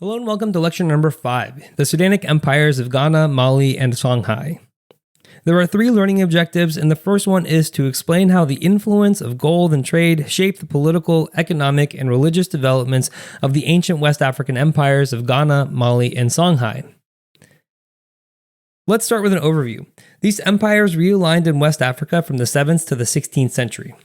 Hello and welcome to lecture number 5, the Sudanic Empires of Ghana, Mali, and Songhai. There are 3 learning objectives, and the first one is to explain how the influence of gold and trade shaped the political, economic, and religious developments of the ancient West African empires of Ghana, Mali, and Songhai. Let's start with an overview. These empires realigned in West Africa from the 7th to the 16th century.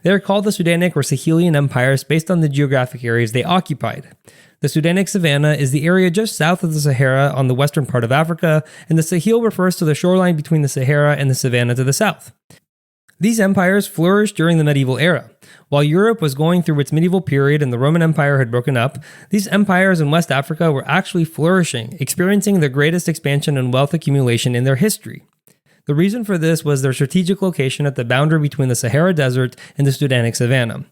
They are called the Sudanic or Sahelian empires based on the geographic areas they occupied. The Sudanic Savannah is the area just south of the Sahara on the western part of Africa, and the Sahel refers to the shoreline between the Sahara and the Savannah to the south. These empires flourished during the medieval era. While Europe was going through its medieval period and the Roman Empire had broken up, these empires in West Africa were actually flourishing, experiencing their greatest expansion and wealth accumulation in their history. The reason for this was their strategic location at the boundary between the Sahara Desert and the Sudanic Savannah.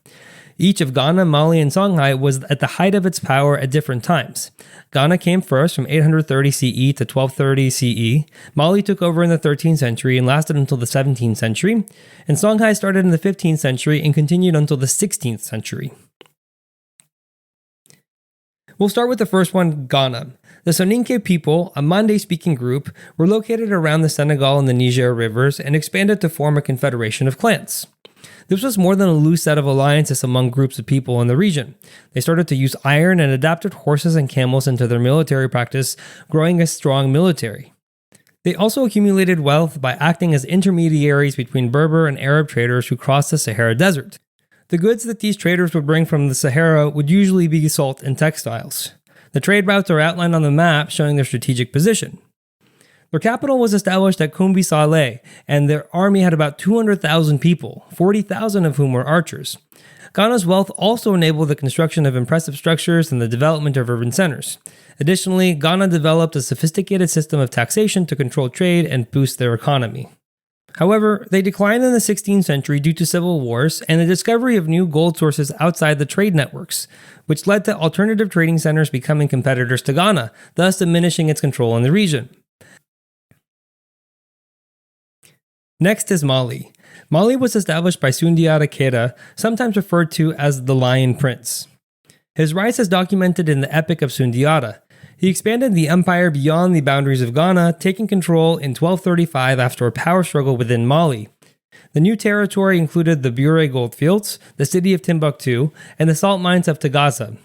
Each of Ghana, Mali, and Songhai was at the height of its power at different times. Ghana came first from 830 CE to 1230 CE, Mali took over in the 13th century and lasted until the 17th century, and Songhai started in the 15th century and continued until the 16th century. We'll start with the first one, Ghana. The Soninke people, a Mande-speaking group, were located around the Senegal and the Niger rivers and expanded to form a confederation of clans. This was more than a loose set of alliances among groups of people in the region. They started to use iron and adapted horses and camels into their military practice, growing a strong military. They also accumulated wealth by acting as intermediaries between Berber and Arab traders who crossed the Sahara Desert. The goods that these traders would bring from the Sahara would usually be salt and textiles. The trade routes are outlined on the map showing their strategic position. Their capital was established at Kumbi Saleh, and their army had about 200,000 people, 40,000 of whom were archers. Ghana's wealth also enabled the construction of impressive structures and the development of urban centers. Additionally, Ghana developed a sophisticated system of taxation to control trade and boost their economy. However, they declined in the 16th century due to civil wars and the discovery of new gold sources outside the trade networks, which led to alternative trading centers becoming competitors to Ghana, thus diminishing its control in the region. Next is Mali. Mali was established by Sundiata Keita, sometimes referred to as the Lion Prince. His rise is documented in the Epic of Sundiata. He expanded the empire beyond the boundaries of Ghana, taking control in 1235 after a power struggle within Mali. The new territory included the Bure goldfields, the city of Timbuktu, and the salt mines of Tagaza.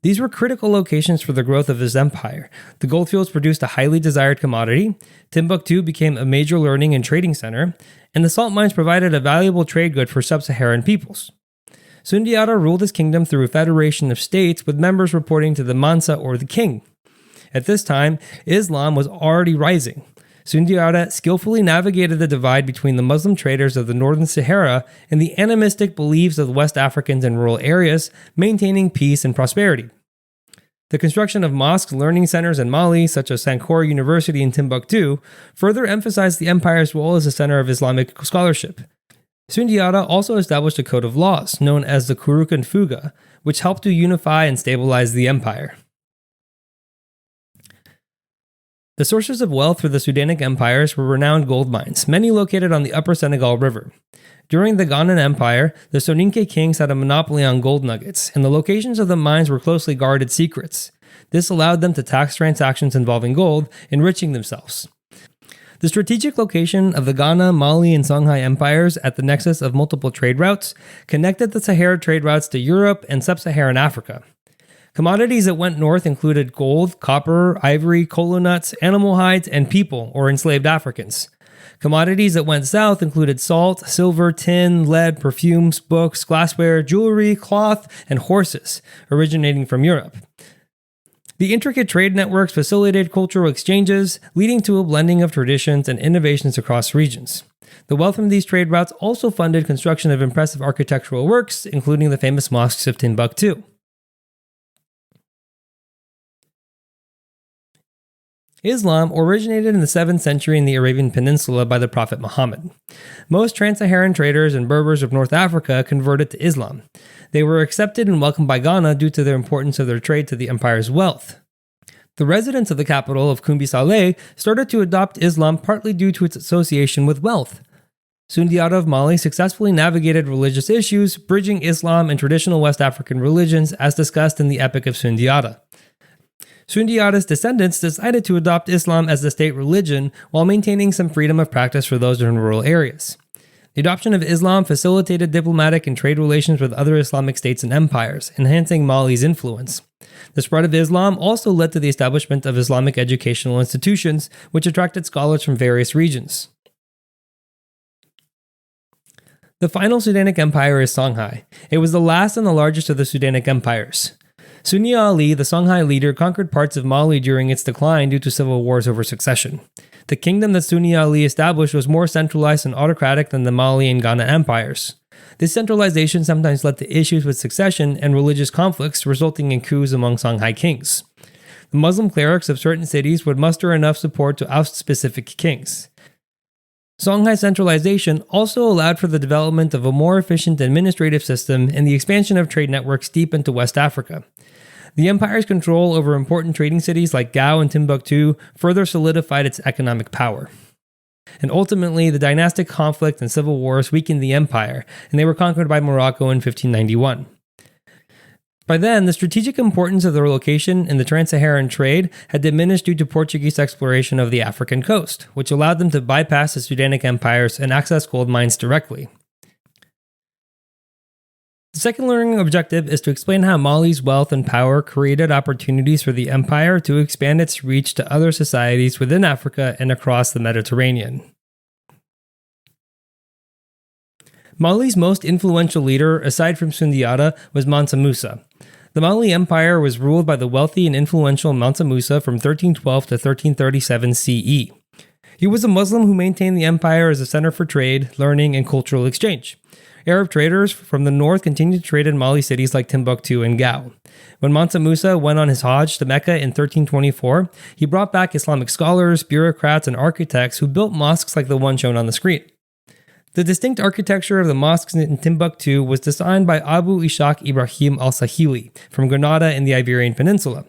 These were critical locations for the growth of his empire. The goldfields produced a highly desired commodity, Timbuktu became a major learning and trading center, and the salt mines provided a valuable trade good for sub-Saharan peoples. Sundiata ruled his kingdom through a federation of states with members reporting to the Mansa or the king. At this time, Islam was already rising. Sundiata skillfully navigated the divide between the Muslim traders of the northern Sahara and the animistic beliefs of the West Africans in rural areas, maintaining peace and prosperity. The construction of mosques, learning centers in Mali, such as Sankore University in Timbuktu, further emphasized the empire's role as a center of Islamic scholarship. Sundiata also established a code of laws, known as the Kurukan Fuga, which helped to unify and stabilize the empire. The sources of wealth for the Sudanic empires were renowned gold mines, many located on the upper Senegal River. During the Ghanan Empire, the Soninke kings had a monopoly on gold nuggets, and the locations of the mines were closely guarded secrets. This allowed them to tax transactions involving gold, enriching themselves. The strategic location of the Ghana, Mali, and Songhai empires at the nexus of multiple trade routes connected the Sahara trade routes to Europe and sub-Saharan Africa. Commodities that went north included gold, copper, ivory, kola nuts, animal hides, and people, or enslaved Africans. Commodities that went south included salt, silver, tin, lead, perfumes, books, glassware, jewelry, cloth, and horses, originating from Europe. The intricate trade networks facilitated cultural exchanges, leading to a blending of traditions and innovations across regions. The wealth from these trade routes also funded construction of impressive architectural works, including the famous mosques of Timbuktu. Islam originated in the 7th century in the Arabian Peninsula by the Prophet Muhammad. Most trans-Saharan traders and Berbers of North Africa converted to Islam. They were accepted and welcomed by Ghana due to the importance of their trade to the empire's wealth. The residents of the capital of Kumbi Saleh started to adopt Islam partly due to its association with wealth. Sundiata of Mali successfully navigated religious issues, bridging Islam and traditional West African religions as discussed in the Epic of Sundiata. Sundiata's descendants decided to adopt Islam as the state religion while maintaining some freedom of practice for those in rural areas. The adoption of Islam facilitated diplomatic and trade relations with other Islamic states and empires, enhancing Mali's influence. The spread of Islam also led to the establishment of Islamic educational institutions, which attracted scholars from various regions. The final Sudanic Empire is Songhai. It was the last and the largest of the Sudanic empires. Sunni Ali, the Songhai leader, conquered parts of Mali during its decline due to civil wars over succession. The kingdom that Sunni Ali established was more centralized and autocratic than the Mali and Ghana empires. This centralization sometimes led to issues with succession and religious conflicts, resulting in coups among Songhai kings. The Muslim clerics of certain cities would muster enough support to oust specific kings. Songhai centralization also allowed for the development of a more efficient administrative system and the expansion of trade networks deep into West Africa. The empire's control over important trading cities like Gao and Timbuktu further solidified its economic power. And ultimately, the dynastic conflict and civil wars weakened the empire, and they were conquered by Morocco in 1591. By then, the strategic importance of their location in the trans-Saharan trade had diminished due to Portuguese exploration of the African coast, which allowed them to bypass the Sudanic empires and access gold mines directly. The second learning objective is to explain how Mali's wealth and power created opportunities for the empire to expand its reach to other societies within Africa and across the Mediterranean. Mali's most influential leader, aside from Sundiata, was Mansa Musa. The Mali Empire was ruled by the wealthy and influential Mansa Musa from 1312 to 1337 CE. He was a Muslim who maintained the empire as a center for trade, learning, and cultural exchange. Arab traders from the north continued to trade in Mali cities like Timbuktu and Gao. When Mansa Musa went on his Hajj to Mecca in 1324, he brought back Islamic scholars, bureaucrats, and architects who built mosques like the one shown on the screen. The distinct architecture of the mosques in Timbuktu was designed by Abu Ishaq Ibrahim al-Sahili from Granada in the Iberian Peninsula.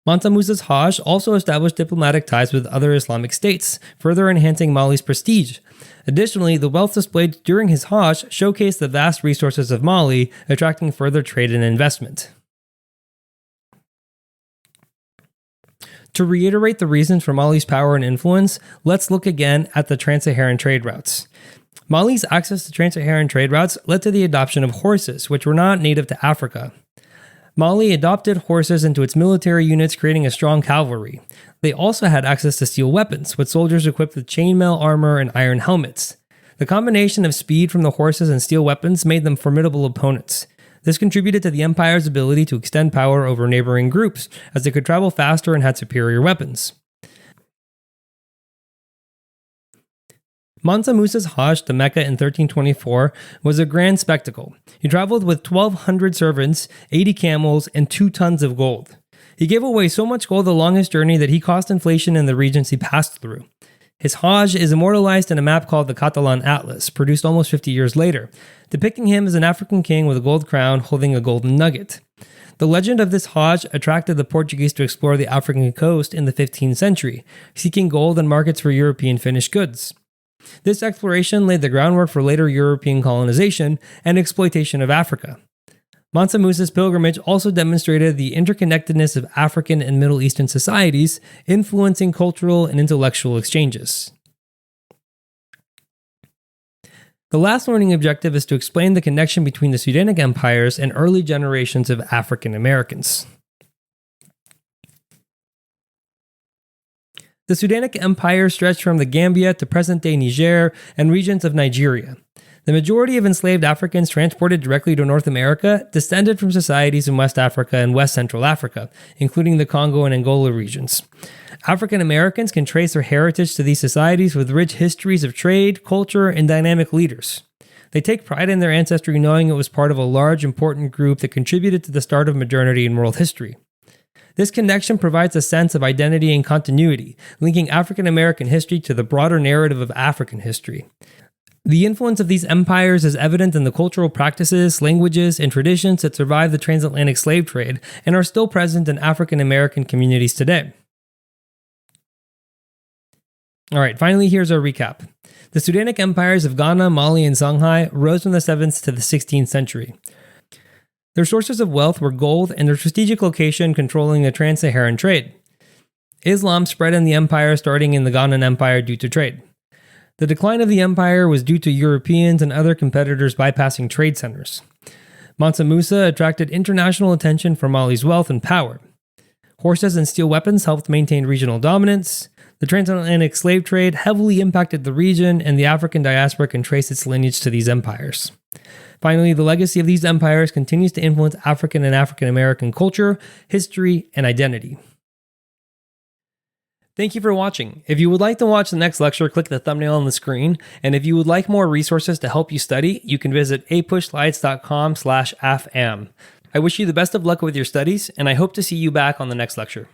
Mansa Musa's Hajj also established diplomatic ties with other Islamic states, further enhancing Mali's prestige. Additionally, the wealth displayed during his Hajj showcased the vast resources of Mali, attracting further trade and investment. To reiterate the reasons for Mali's power and influence, let's look again at the trans-Saharan trade routes. Mali's access to trans-Saharan trade routes led to the adoption of horses, which were not native to Africa. Mali adopted horses into its military units, creating a strong cavalry. They also had access to steel weapons, with soldiers equipped with chainmail armor and iron helmets. The combination of speed from the horses and steel weapons made them formidable opponents. This contributed to the empire's ability to extend power over neighboring groups, as they could travel faster and had superior weapons. Mansa Musa's Hajj to Mecca in 1324 was a grand spectacle. He traveled with 1,200 servants, 80 camels, and 2 tons of gold. He gave away so much gold along his journey that he caused inflation in the regions he passed through. His Hajj is immortalized in a map called the Catalan Atlas, produced almost 50 years later, depicting him as an African king with a gold crown holding a golden nugget. The legend of this Hajj attracted the Portuguese to explore the African coast in the 15th century, seeking gold and markets for European finished goods. This exploration laid the groundwork for later European colonization and exploitation of Africa. Mansa Musa's pilgrimage also demonstrated the interconnectedness of African and Middle Eastern societies, influencing cultural and intellectual exchanges. The last learning objective is to explain the connection between the Sudanic empires and early generations of African Americans. The Sudanic Empire stretched from the Gambia to present-day Niger and regions of Nigeria. The majority of enslaved Africans transported directly to North America descended from societies in West Africa and West Central Africa, including the Congo and Angola regions. African Americans can trace their heritage to these societies with rich histories of trade, culture, and dynamic leaders. They take pride in their ancestry, knowing it was part of a large, important group that contributed to the start of modernity in world history. This connection provides a sense of identity and continuity, linking African American history to the broader narrative of African history. The influence of these empires is evident in the cultural practices, languages, and traditions that survived the transatlantic slave trade and are still present in African American communities today. Alright, finally here's our recap. The Sudanic empires of Ghana, Mali, and Songhai rose from the 7th to the 16th century. Their sources of wealth were gold and their strategic location controlling the trans-Saharan trade. Islam spread in the empire starting in the Ghanan Empire due to trade. The decline of the empire was due to Europeans and other competitors bypassing trade centers. Mansa Musa attracted international attention for Mali's wealth and power. Horses and steel weapons helped maintain regional dominance. The transatlantic slave trade heavily impacted the region, and the African diaspora can trace its lineage to these empires. Finally, the legacy of these empires continues to influence African and African American culture, history, and identity. Thank you for watching. If you would like to watch the next lecture, click the thumbnail on the screen. And if you would like more resources to help you study, you can visit apushlights.com/afam. I wish you the best of luck with your studies, and I hope to see you back on the next lecture.